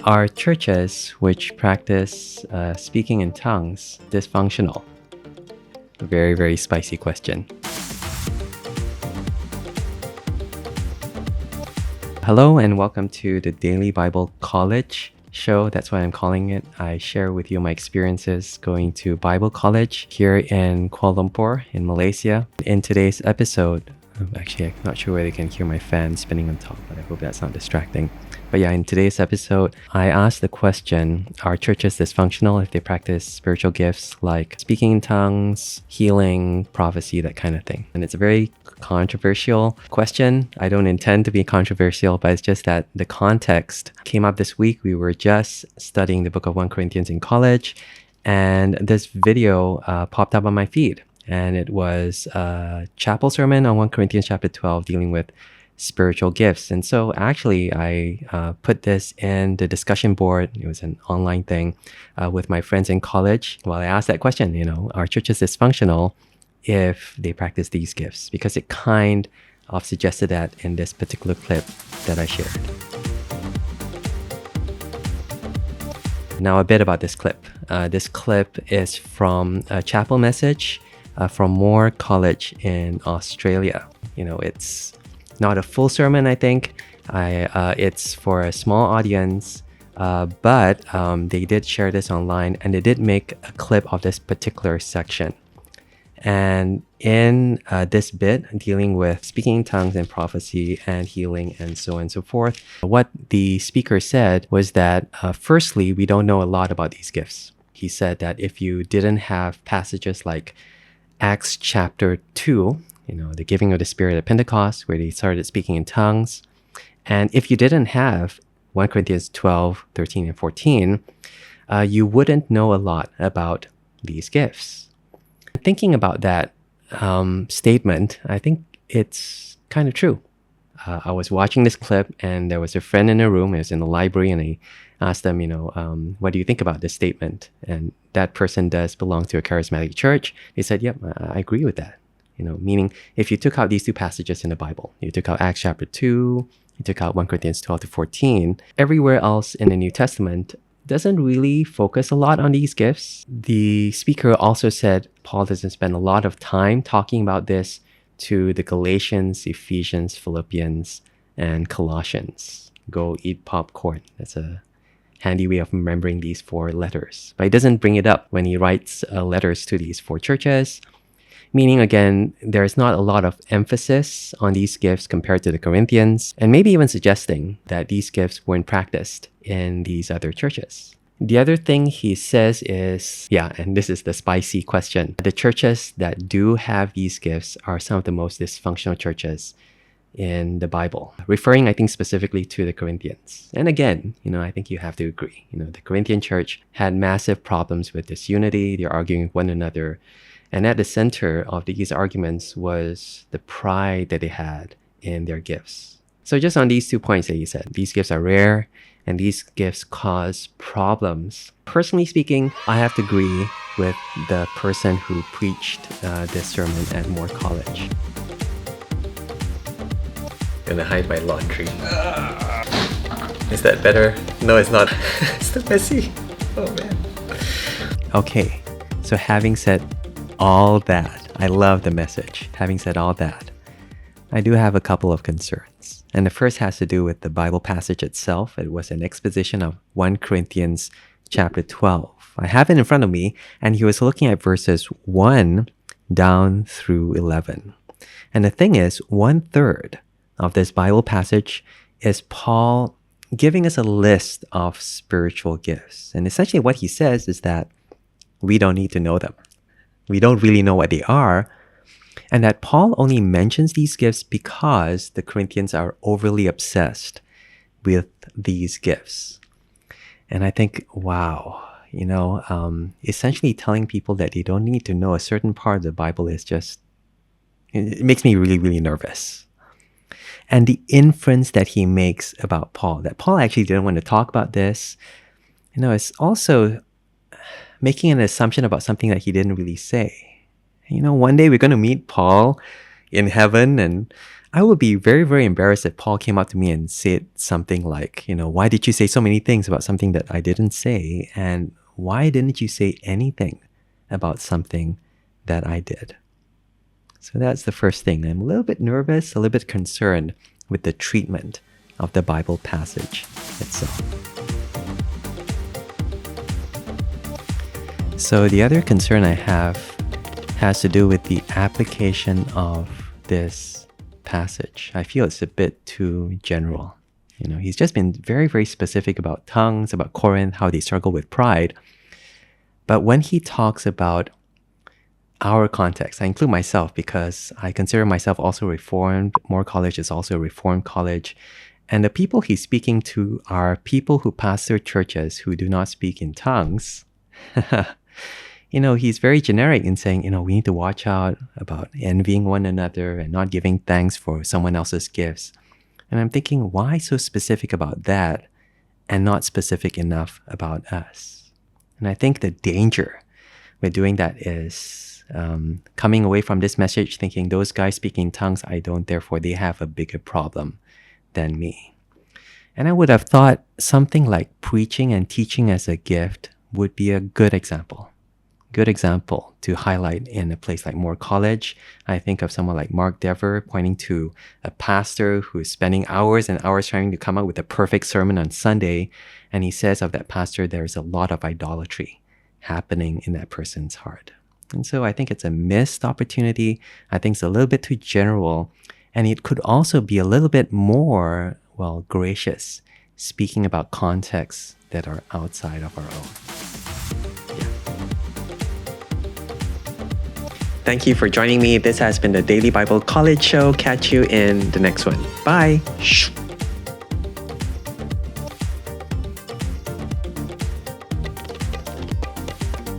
Are churches which practice speaking in tongues dysfunctional? A very, very spicy question. Hello and welcome to the Daily Bible College show. That's what I'm calling it. I share with you my experiences going to Bible college here in Kuala Lumpur in Malaysia. In today's episode, actually, I'm not sure whether you can hear my fan spinning on top, but I hope that's not distracting. But yeah, in today's episode, I asked the question, are churches dysfunctional if they practice spiritual gifts like speaking in tongues, healing, prophecy, that kind of thing? And it's a very controversial question. I don't intend to be controversial, but it's just that the context came up this week. We were just studying the book of 1 Corinthians in college, and this video popped up on my feed. And it was a chapel sermon on 1 Corinthians chapter 12 dealing with spiritual gifts. And so actually I put this in the discussion board. It was an online thing with my friends in college. Well, I asked that question, are churches dysfunctional if they practice these gifts? Because it kind of suggested that in this particular clip that I shared. Now a bit about this clip. This clip is from a chapel message from Moore College in Australia. It's not a full sermon, I think. It's for a small audience, but they did share this online and they did make a clip of this particular section. And in this bit, dealing with speaking in tongues and prophecy and healing and so on and so forth, what the speaker said was that, firstly, we don't know a lot about these gifts. He said that if you didn't have passages like Acts chapter 2, the giving of the Spirit at Pentecost, where they started speaking in tongues. And if you didn't have 1 Corinthians 12, 13, and 14, you wouldn't know a lot about these gifts. Thinking about that statement, I think it's kind of true. I was watching this clip and there was a friend in the room, it was in the library, and I asked them, what do you think about this statement? And that person does belong to a charismatic church. They said, yep, I agree with that. Meaning if you took out these two passages in the Bible, you took out Acts chapter 2, you took out 1 Corinthians 12 to 14, everywhere else in the New Testament doesn't really focus a lot on these gifts. The speaker also said Paul doesn't spend a lot of time talking about this to the Galatians, Ephesians, Philippians, and Colossians. Go eat popcorn. That's a handy way of remembering these 4 letters. But he doesn't bring it up when he writes letters to these 4 churches. Meaning, again, there's not a lot of emphasis on these gifts compared to the Corinthians, and maybe even suggesting that these gifts weren't practiced in these other churches. The other thing he says is, and this is the spicy question, the churches that do have these gifts are some of the most dysfunctional churches in the Bible, referring, I think, specifically to the Corinthians. And again, I think you have to agree. The Corinthian church had massive problems with disunity. They're arguing with one another. And at the center of these arguments was the pride that they had in their gifts. So just on these 2 points that he said, these gifts are rare and these gifts cause problems. Personally speaking, I have to agree with the person who preached this sermon at Moore College. Gonna hide my laundry. Is that better? No, it's not. It's too messy. Oh man. Okay, so having said all that, I love the message. Having said all that, I do have a couple of concerns. And the first has to do with the Bible passage itself. It was an exposition of 1 Corinthians chapter 12. I have it in front of me, and he was looking at verses 1 down through 11. And the thing is, 1/3 of this Bible passage is Paul giving us a list of spiritual gifts. And essentially what he says is that we don't need to know them. We don't really know what they are, and that Paul only mentions these gifts because the Corinthians are overly obsessed with these gifts. And I think, wow, essentially telling people that they don't need to know a certain part of the Bible is just, it makes me really, really nervous. And the inference that he makes about Paul, that Paul actually didn't want to talk about this, is also making an assumption about something that he didn't really say. One day we're going to meet Paul in heaven, and I would be very, very embarrassed if Paul came up to me and said something like, why did you say so many things about something that I didn't say? And why didn't you say anything about something that I did? So that's the first thing. I'm a little bit nervous, a little bit concerned with the treatment of the Bible passage itself. So the other concern I have has to do with the application of this passage. I feel it's a bit too general. He's just been very, very specific about tongues, about Corinth, how they struggle with pride. But when he talks about our context, I include myself because I consider myself also Reformed. Moore College is also a Reformed college. And the people he's speaking to are people who pastor churches who do not speak in tongues. He's very generic in saying, we need to watch out about envying one another and not giving thanks for someone else's gifts. And I'm thinking, why so specific about that and not specific enough about us? And I think the danger with doing that is coming away from this message thinking those guys speaking in tongues, I don't, therefore they have a bigger problem than me. And I would have thought something like preaching and teaching as a gift would be a good example to highlight in a place like Moore College. I think of someone like Mark Dever pointing to a pastor who's spending hours and hours trying to come up with a perfect sermon on Sunday. And he says of that pastor, there's a lot of idolatry happening in that person's heart. And so I think it's a missed opportunity. I think it's a little bit too general. And it could also be a little bit more, gracious, speaking about contexts that are outside of our own. Thank you for joining me. This has been the Daily Bible College Show. Catch you in the next one. Bye.